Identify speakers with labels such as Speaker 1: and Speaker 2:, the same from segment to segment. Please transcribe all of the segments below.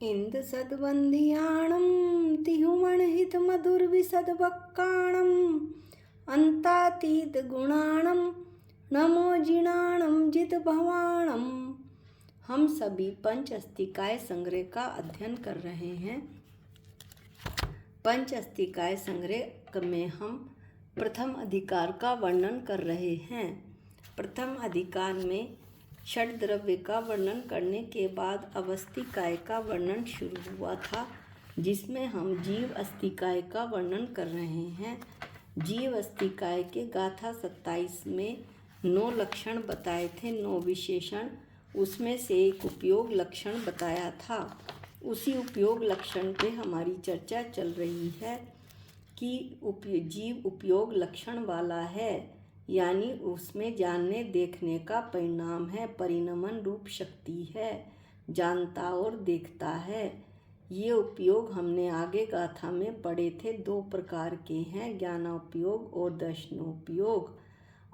Speaker 1: इंद सद्वंदियाणं तिहुमणहित मधुरविशदवक्काणं अंतातीत गुणाणं नमो जिणाणं जित भवाणं। हम सभी पंच अस्तिकाय संग्रह का अध्ययन कर रहे हैं। पंच अस्तिकाय संग्रह में हम प्रथम अधिकार का वर्णन कर रहे हैं। प्रथम अधिकार में षड द्रव्य का वर्णन करने के बाद अवस्थिकाय का वर्णन शुरू हुआ था, जिसमें हम जीव अस्तिकाय का वर्णन कर रहे हैं। जीव अस्तिकाय के गाथा 27 में 9 लक्षण बताए थे, 9 विशेषण। उसमें से एक उपयोग लक्षण बताया था। उसी उपयोग लक्षण पे हमारी चर्चा चल रही है कि जीव उपयोग लक्षण वाला है, यानी उसमें जानने देखने का परिणाम है, परिणमन रूप शक्ति है, जानता और देखता है। ये उपयोग हमने आगे गाथा में पढ़े थे, 2 प्रकार के हैं, ज्ञानोपयोग और दर्शनोपयोग।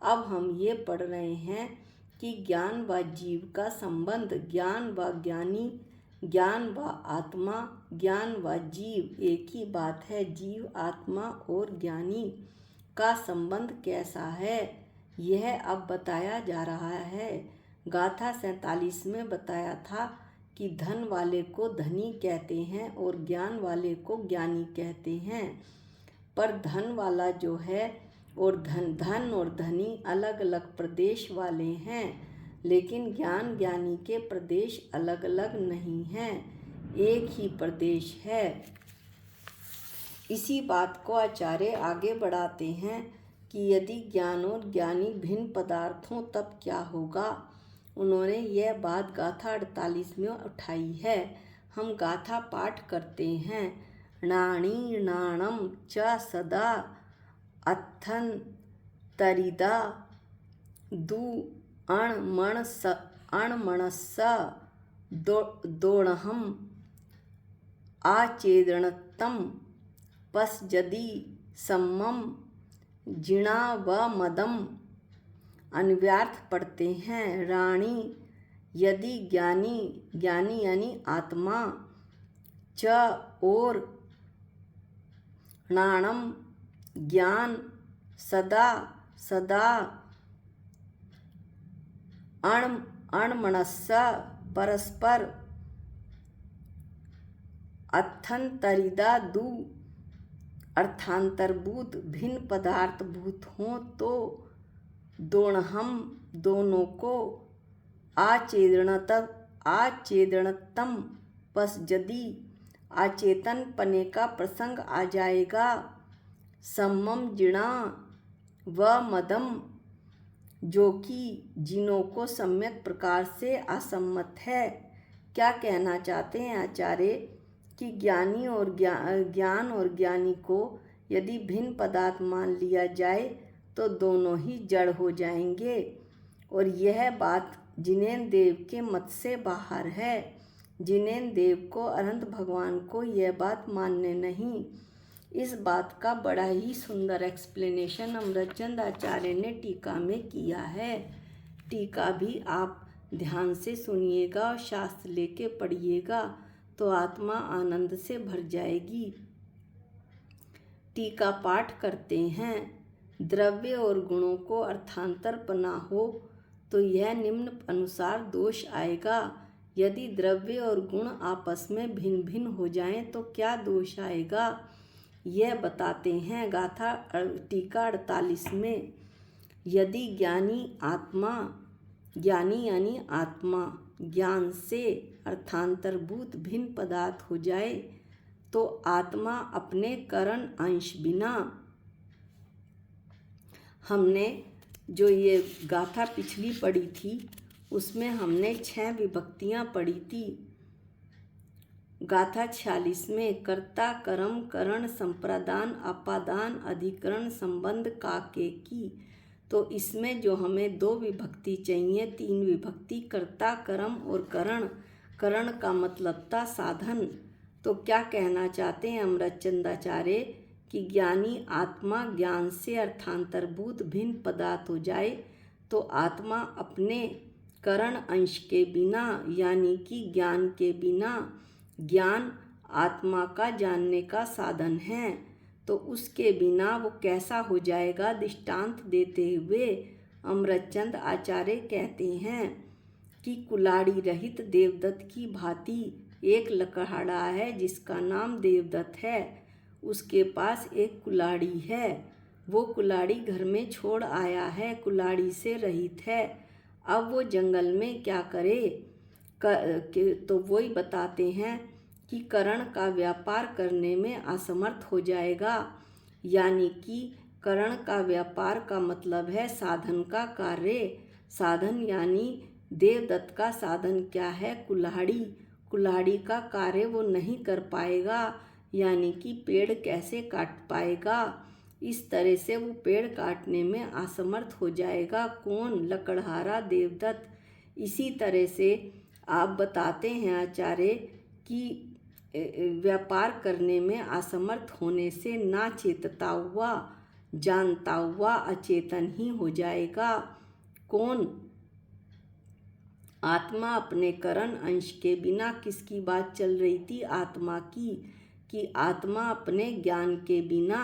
Speaker 1: अब हम ये पढ़ रहे हैं कि ज्ञान व जीव का संबंध, ज्ञान व ज्ञानी, ज्ञान व आत्मा, ज्ञान व जीव एक ही बात है। जीव, आत्मा और ज्ञानी का संबंध कैसा है, यह अब बताया जा रहा है। गाथा 47 में बताया था कि धन वाले को धनी कहते हैं और ज्ञान वाले को ज्ञानी कहते हैं। पर धन वाला जो है और धन और धनी अलग अलग प्रदेश वाले हैं, लेकिन ज्ञान ज्ञानी के प्रदेश अलग अलग नहीं हैं, एक ही प्रदेश है। इसी बात को आचार्य आगे बढ़ाते हैं कि यदि ज्ञान और ज्ञानी भिन्न पदार्थ हों तब क्या होगा। उन्होंने यह बात गाथा 48 में उठाई है। हम गाथा पाठ करते हैं। नाणी नाणम च सदा अत्थन तरिदा दु अणमणस्स दोणहम आचेदणतम पसजदि सम्मम जिणा व मदम। अन्व्यार्थ पढ़ते हैं। राणी यदि ज्ञानी, ज्ञानी यानी आत्मा, च और, नाणम ज्ञान, सदा सदा, अणमणस्स परस्पर, अर्थंतरिदा दु अर्थांतरभूत भिन्न पदार्थभूत हों तो दोणहम दोनों को, आचेदनतम पसजदि अचेतन पने का प्रसंग आ जाएगा, सम्मम जिणा व मदम जो कि जिनों को सम्यक प्रकार से असम्मत है। क्या कहना चाहते हैं आचार्य कि ज्ञानी और ज्ञान और ज्ञानी को यदि भिन्न पदार्थ मान लिया जाए तो दोनों ही जड़ हो जाएंगे, और यह बात जिनेन्द्र देव के मत से बाहर है। जिनेन्द्र देव को, अनंत भगवान को यह बात मान्य नहीं। इस बात का बड़ा ही सुंदर एक्सप्लेनेशन अमृतचंद आचार्य ने टीका में किया है। टीका भी आप ध्यान से सुनिएगा और शास्त्र लेके पढ़िएगा तो आत्मा आनंद से भर जाएगी। टीका पाठ करते हैं। द्रव्य और गुणों को अर्थांतर पना हो तो यह निम्न अनुसार दोष आएगा। यदि द्रव्य और गुण आपस में भिन्न भिन्न हो जाएं तो क्या दोष आएगा, यह बताते हैं गाथा टीका 48 में। यदि ज्ञानी आत्मा, ज्ञानी यानी आत्मा, ज्ञान से अर्थांतरभूत भिन्न पदार्थ हो जाए तो आत्मा अपने करण अंश बिना, हमने जो ये गाथा पिछली पढ़ी थी उसमें हमने 6 विभक्तियां पढ़ी थी। गाथा 46 में कर्ता, कर्म, करण, संप्रदान, अपादान, अधिकरण, संबंध काके की, तो इसमें जो हमें 2 विभक्ति चाहिए, 3 विभक्ति, कर्ता, कर्म और करण। करण का मतलब था साधन। तो क्या कहना चाहते हैं अमृतचंदाचार्य कि ज्ञानी आत्मा ज्ञान से अर्थांतरभूत भिन्न पदार्थ हो जाए तो आत्मा अपने करण अंश के बिना यानी कि ज्ञान के बिना ज्ञान आत्मा का जानने का साधन है, तो उसके बिना वो कैसा हो जाएगा। दृष्टांत देते हुए अमरचंद आचार्य कहते हैं कि कुल्हाड़ी रहित देवदत्त की भांति एक लकड़हारा है जिसका नाम देवदत्त है। उसके पास एक कुल्हाड़ी है, वो कुल्हाड़ी घर में छोड़ आया है, कुल्हाड़ी से रहित है। अब वो जंगल में क्या करे। तो वही बताते हैं कि करण का व्यापार करने में असमर्थ हो जाएगा। यानी कि करण का व्यापार का मतलब है साधन का कार्य। साधन यानी देवदत्त का साधन क्या है, कुल्हाड़ी। कुल्हाड़ी का कार्य वो नहीं कर पाएगा, यानी कि पेड़ कैसे काट पाएगा। इस तरह से वो पेड़ काटने में असमर्थ हो जाएगा। कौन, लकड़हारा देवदत्त। इसी तरह से आप बताते हैं आचार्य कि व्यापार करने में असमर्थ होने से ना चेतता हुआ जानता हुआ अचेतन ही हो जाएगा। कौन, आत्मा। अपने करण अंश के बिना किसकी बात चल रही थी, आत्मा की। कि आत्मा अपने ज्ञान के बिना,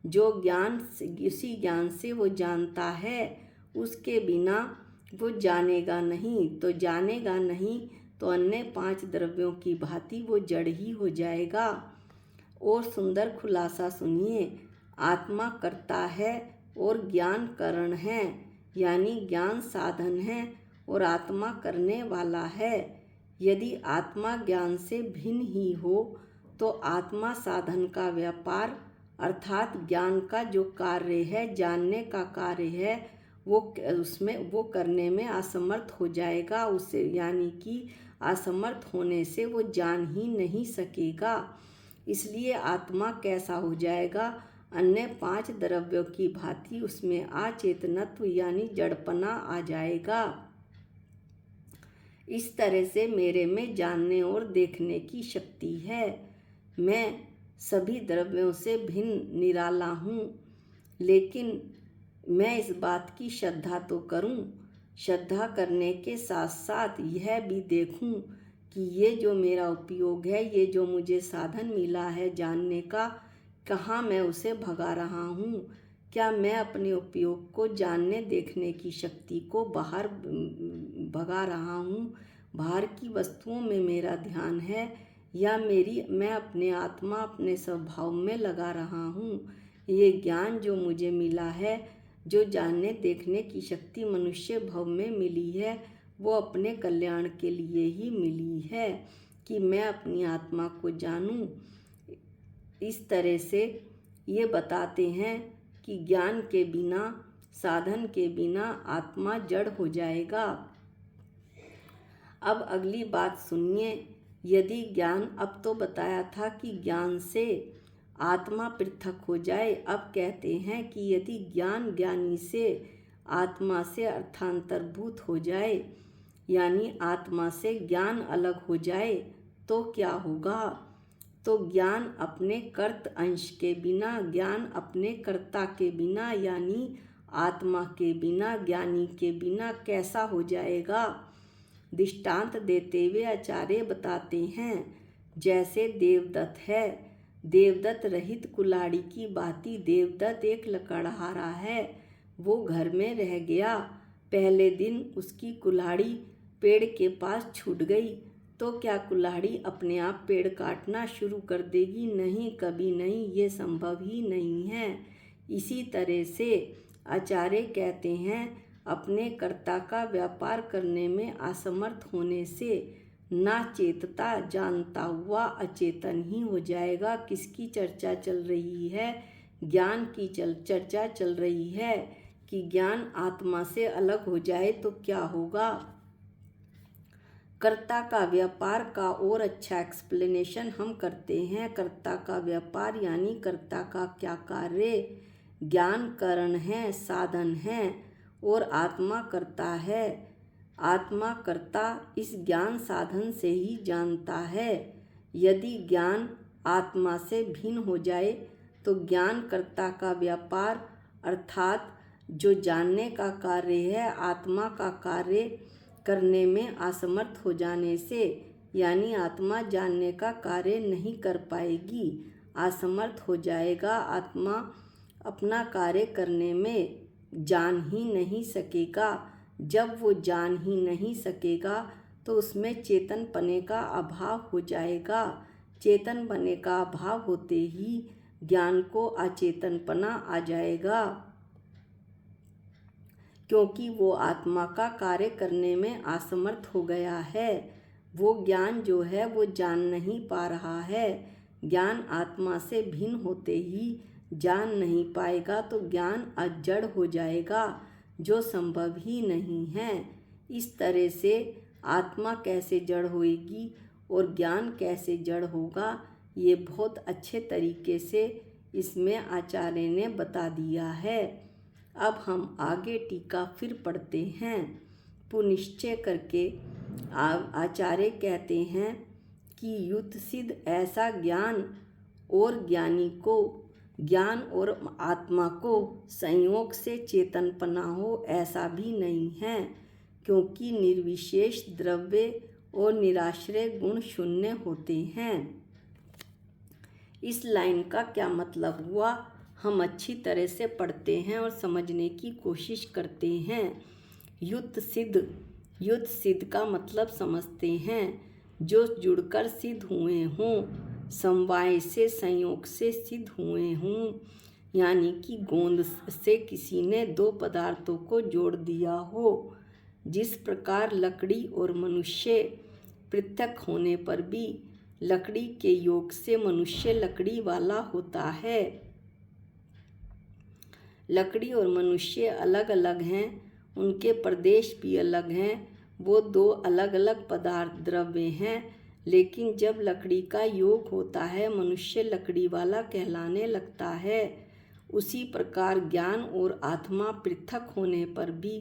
Speaker 1: जो ज्ञान इसी ज्ञान से वो जानता है, उसके बिना वो जानेगा नहीं। तो जानेगा नहीं तो अन्य 5 द्रव्यों की भांति वो जड़ ही हो जाएगा। और सुंदर खुलासा सुनिए, आत्मा करता है और ज्ञान करण है, यानी ज्ञान साधन है और आत्मा करने वाला है। यदि आत्मा ज्ञान से भिन्न ही हो तो आत्मा साधन का व्यापार अर्थात ज्ञान का जो कार्य है, जानने का कार्य है, वो उसमें वो करने में असमर्थ हो जाएगा। उसे यानी कि असमर्थ होने से वो जान ही नहीं सकेगा। इसलिए आत्मा कैसा हो जाएगा, अन्य 5 द्रव्यों की भांति उसमें अचेतनत्व यानी जड़पना आ जाएगा। इस तरह से मेरे में जानने और देखने की शक्ति है। मैं सभी द्रव्यों से भिन्न निराला हूँ, लेकिन मैं इस बात की श्रद्धा तो करूँ, श्रद्धा करने के साथ साथ यह भी देखूँ कि ये जो मेरा उपयोग है, ये जो मुझे साधन मिला है जानने का, कहाँ मैं उसे भगा रहा हूँ। क्या मैं अपने उपयोग को जानने देखने की शक्ति को बाहर भगा रहा हूँ, बाहर की वस्तुओं में मेरा ध्यान है, या मैं अपने आत्मा अपने स्वभाव में लगा रहा हूँ। ये ज्ञान जो मुझे मिला है, जो जानने देखने की शक्ति मनुष्य भव में मिली है, वो अपने कल्याण के लिए ही मिली है कि मैं अपनी आत्मा को जानूं। इस तरह से ये बताते हैं कि ज्ञान के बिना, साधन के बिना आत्मा जड़ हो जाएगा। अब अगली बात सुनिए। यदि ज्ञान, अब तो बताया था कि ज्ञान से आत्मा पृथक हो जाए, अब कहते हैं कि यदि ज्ञान ज्ञानी से आत्मा से अर्थांतरभूत हो जाए, यानी आत्मा से ज्ञान अलग हो जाए, तो क्या होगा। तो ज्ञान अपने कर्त अंश के बिना, ज्ञान अपने कर्ता के बिना, यानी आत्मा के बिना, ज्ञानी के बिना कैसा हो जाएगा। दृष्टांत देते हुए आचार्य बताते हैं, जैसे देवदत्त है, देवदत्त रहित कुल्हाड़ी की भांति देवदत्त एक लकड़हारा है। वो घर में रह गया। पहले दिन उसकी कुल्हाड़ी पेड़ के पास छूट गई, तो क्या कुल्हाड़ी अपने आप पेड़ काटना शुरू कर देगी? नहीं, कभी नहीं, ये संभव ही नहीं है। इसी तरह से आचार्य कहते हैं, अपने कर्ता का व्यापार करने में असमर्थ होने से ना चेतता जानता हुआ अचेतन ही हो जाएगा। किसकी चर्चा चल रही है? ज्ञान की चर्चा चल रही है कि ज्ञान आत्मा से अलग हो जाए तो क्या होगा। कर्ता का व्यापार का और अच्छा एक्सप्लेनेशन हम करते हैं। कर्ता का व्यापार यानी कर्ता का क्या कार्य। ज्ञान कारण है, साधन है, और आत्मा करता है। आत्मा कर्ता इस ज्ञान साधन से ही जानता है। यदि ज्ञान आत्मा से भिन्न हो जाए तो ज्ञान कर्ता का व्यापार अर्थात जो जानने का कार्य है, आत्मा का कार्य करने में असमर्थ हो जाने से यानी आत्मा जानने का कार्य नहीं कर पाएगी, असमर्थ हो जाएगा। आत्मा अपना कार्य करने में जान ही नहीं सकेगा। जब वो जान ही नहीं सकेगा तो उसमें चेतनपने का अभाव हो जाएगा। चेतनपने का अभाव होते ही ज्ञान को अचेतनपना आ जाएगा, क्योंकि वो आत्मा का कार्य करने में असमर्थ हो गया है। वो ज्ञान जो है वो जान नहीं पा रहा है। ज्ञान आत्मा से भिन्न होते ही जान नहीं पाएगा तो ज्ञान अजड़ हो जाएगा, जो संभव ही नहीं है। इस तरह से आत्मा कैसे जड़ होएगी और ज्ञान कैसे जड़ होगा, ये बहुत अच्छे तरीके से इसमें आचार्य ने बता दिया है। अब हम आगे टीका फिर पढ़ते हैं। पुनिश्चय करके आचार्य कहते हैं कि युतसिद्ध ऐसा ज्ञान और ज्ञानी को, ज्ञान और आत्मा को संयोग से चेतनपना हो ऐसा भी नहीं है, क्योंकि निर्विशेष द्रव्य और निराश्रय गुण शून्य होते हैं। इस लाइन का क्या मतलब हुआ, हम अच्छी तरह से पढ़ते हैं और समझने की कोशिश करते हैं। युत सिद्ध का मतलब समझते हैं, जो जुड़कर सिद्ध हुए हों, समवाय से संयोग से सिद्ध हुए हों, यानी कि गोंद से किसी ने दो पदार्थों को जोड़ दिया हो। जिस प्रकार लकड़ी और मनुष्य पृथक होने पर भी लकड़ी के योग से मनुष्य लकड़ी वाला होता है। लकड़ी और मनुष्य अलग अलग हैं, उनके प्रदेश भी अलग हैं, वो दो अलग अलग पदार्थ द्रव्य हैं, लेकिन जब लकड़ी का योग होता है मनुष्य लकड़ी वाला कहलाने लगता है। उसी प्रकार ज्ञान और आत्मा पृथक होने पर भी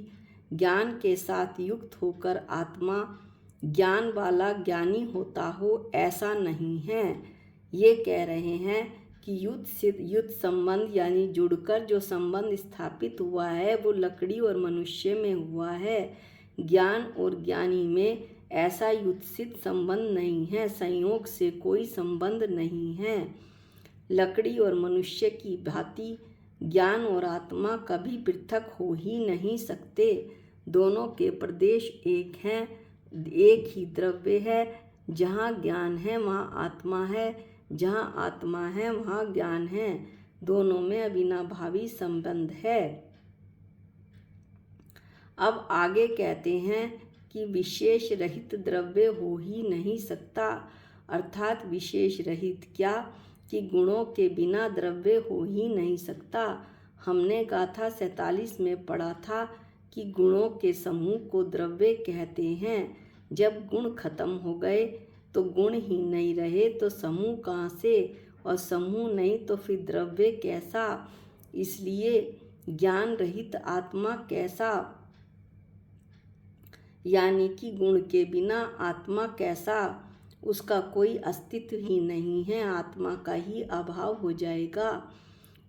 Speaker 1: ज्ञान के साथ युक्त होकर आत्मा ज्ञान वाला ज्ञानी होता हो ऐसा नहीं है। ये कह रहे हैं कि युत संबंध यानी जुड़कर जो संबंध स्थापित हुआ है वो लकड़ी और मनुष्य में हुआ है। ज्ञान और ज्ञानी में ऐसा युत्सित संबंध नहीं है, संयोग से कोई संबंध नहीं है। लकड़ी और मनुष्य की भांति ज्ञान और आत्मा कभी पृथक हो ही नहीं सकते। दोनों के प्रदेश एक हैं, एक ही द्रव्य है। जहाँ ज्ञान है वहाँ आत्मा है, जहाँ आत्मा है वहाँ ज्ञान है। दोनों में अविनाभावी संबंध है। अब आगे कहते हैं कि विशेष रहित द्रव्य हो ही नहीं सकता, अर्थात विशेष रहित क्या कि गुणों के बिना द्रव्य हो ही नहीं सकता। हमने गाथा 47 में पढ़ा था कि गुणों के समूह को द्रव्य कहते हैं। जब गुण खत्म हो गए तो गुण ही नहीं रहे तो समूह कहाँ से, और समूह नहीं तो फिर द्रव्य कैसा। इसलिए ज्ञान रहित आत्मा कैसा, यानी कि गुण के बिना आत्मा कैसा, उसका कोई अस्तित्व ही नहीं है, आत्मा का ही अभाव हो जाएगा।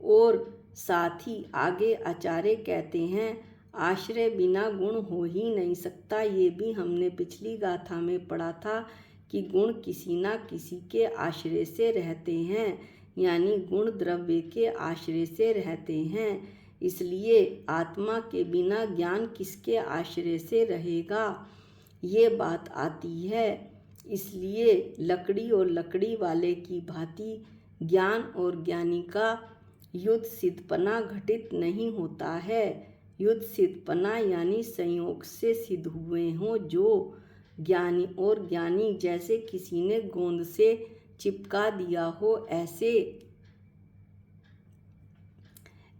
Speaker 1: और साथ ही आगे आचार्य कहते हैं आश्रय बिना गुण हो ही नहीं सकता। ये भी हमने पिछली गाथा में पढ़ा था कि गुण किसी ना किसी के आश्रय से रहते हैं, यानी गुण द्रव्य के आश्रय से रहते हैं। इसलिए आत्मा के बिना ज्ञान किसके आश्रय से रहेगा, ये बात आती है। इसलिए लकड़ी और लकड़ी वाले की भांति ज्ञान और ज्ञानी का युत सिद्धपना घटित नहीं होता है। युत सिद्धपना यानी संयोग से सिद्ध हुए हों, जो ज्ञानी और ज्ञानी जैसे किसी ने गोंद से चिपका दिया हो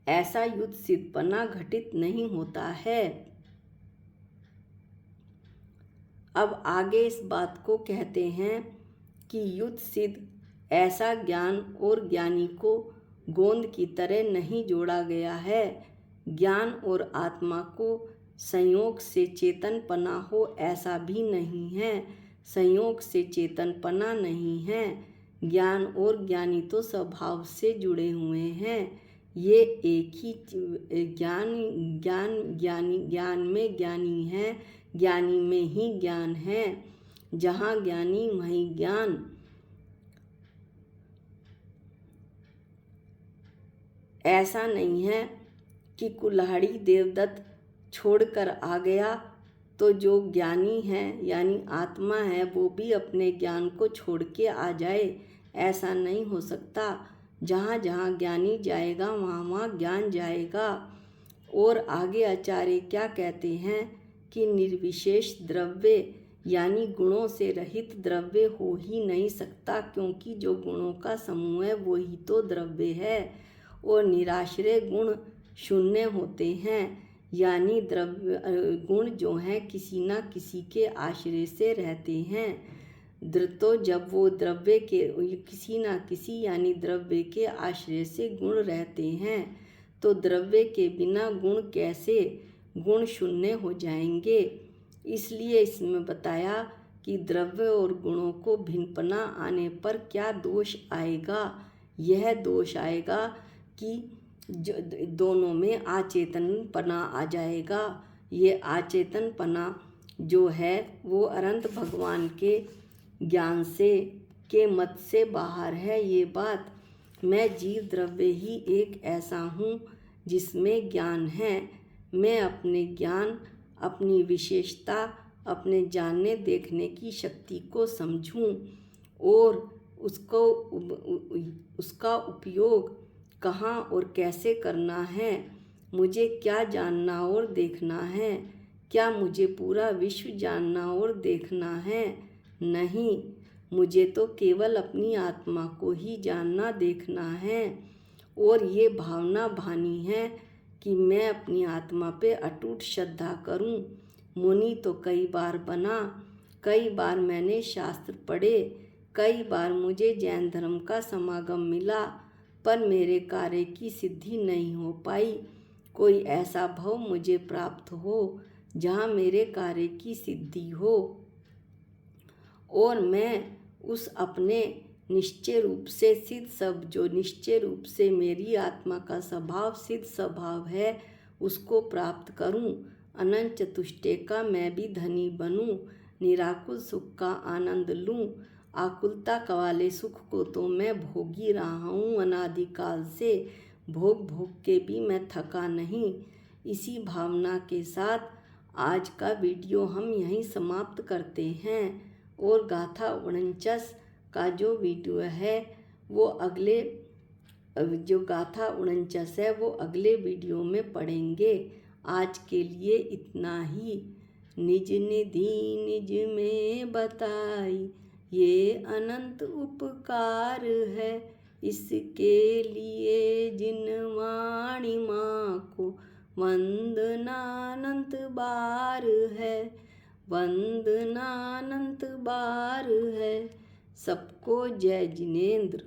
Speaker 1: ऐसा युत सिद्धपना घटित नहीं होता है। अब आगे इस बात को कहते हैं कि युत सिद्ध ऐसा ज्ञान और ज्ञानी को गोंद की तरह नहीं जोड़ा गया है। ज्ञान और आत्मा को संयोग से चेतनपना हो ऐसा भी नहीं है, संयोग से चेतनपना नहीं है। ज्ञान और ज्ञानी तो स्वभाव से जुड़े हुए हैं। ये एक ही ज्ञान में ज्ञानी है, ज्ञानी में ही ज्ञान है। जहाँ ज्ञानी मही ज्ञान। ऐसा नहीं है कि कुल्हाड़ी देवदत्त छोड़कर आ गया तो जो ज्ञानी है यानी आत्मा है वो भी अपने ज्ञान को छोड़ के आ जाए। ऐसा नहीं हो सकता। जहाँ जहाँ ज्ञानी जाएगा वहाँ वहाँ ज्ञान जाएगा। और आगे आचार्य क्या कहते हैं कि निर्विशेष द्रव्य यानी गुणों से रहित द्रव्य हो ही नहीं सकता, क्योंकि जो गुणों का समूह है वही तो द्रव्य है। और निराश्रय गुण शून्य होते हैं, यानी द्रव्य गुण जो हैं किसी न किसी के आश्रय से रहते हैं। तो जब वो द्रव्य के किसी न किसी यानी द्रव्य के आश्रय से गुण रहते हैं तो द्रव्य के बिना गुण कैसे गुण शून्य हो जाएंगे। इसलिए इसमें बताया कि द्रव्य और गुणों को भिन्नपना आने पर क्या दोष आएगा। यह दोष आएगा कि जो दोनों में आचेतनपना आ जाएगा। ये आचेतनपना जो है वो अनंत भगवान के ज्ञान से के मत से बाहर है। ये बात मैं जीव द्रव्य ही एक ऐसा हूँ जिसमें ज्ञान है। मैं अपने ज्ञान, अपनी विशेषता, अपने जानने देखने की शक्ति को समझूं और उसका उपयोग कहाँ और कैसे करना है। मुझे क्या जानना और देखना है? क्या मुझे पूरा विश्व जानना और देखना है? नहीं, मुझे तो केवल अपनी आत्मा को ही जानना देखना है। और ये भावना भानी है कि मैं अपनी आत्मा पे अटूट श्रद्धा करूं। मुनि तो कई बार बना, कई बार मैंने शास्त्र पढ़े, कई बार मुझे जैन धर्म का समागम मिला, पर मेरे कार्य की सिद्धि नहीं हो पाई। कोई ऐसा भव मुझे प्राप्त हो जहाँ मेरे कार्य की सिद्धि हो और मैं उस अपने निश्चय रूप से सिद्ध सब जो निश्चय रूप से मेरी आत्मा का स्वभाव सिद्ध स्वभाव है उसको प्राप्त करूं। अनंत चतुष्टय का मैं भी धनी बनूं, निराकुल सुख का आनंद लूं। आकुलता वाले सुख को तो मैं भोगी रहा हूँ अनादिकाल से, भोग भोग के भी मैं थका नहीं। इसी भावना के साथ आज का वीडियो हम यहीं समाप्त करते हैं और गाथा 49 का जो वीडियो है वो अगले जो गाथा 49 है वो अगले वीडियो में पढ़ेंगे। आज के लिए इतना ही। निज निधि निज में बताई ये अनंत उपकार है, इसके लिए जिन वाणी माँ को वंदनानंत बार है, वंदनानंत बार है। सबको जय जिनेंद्र।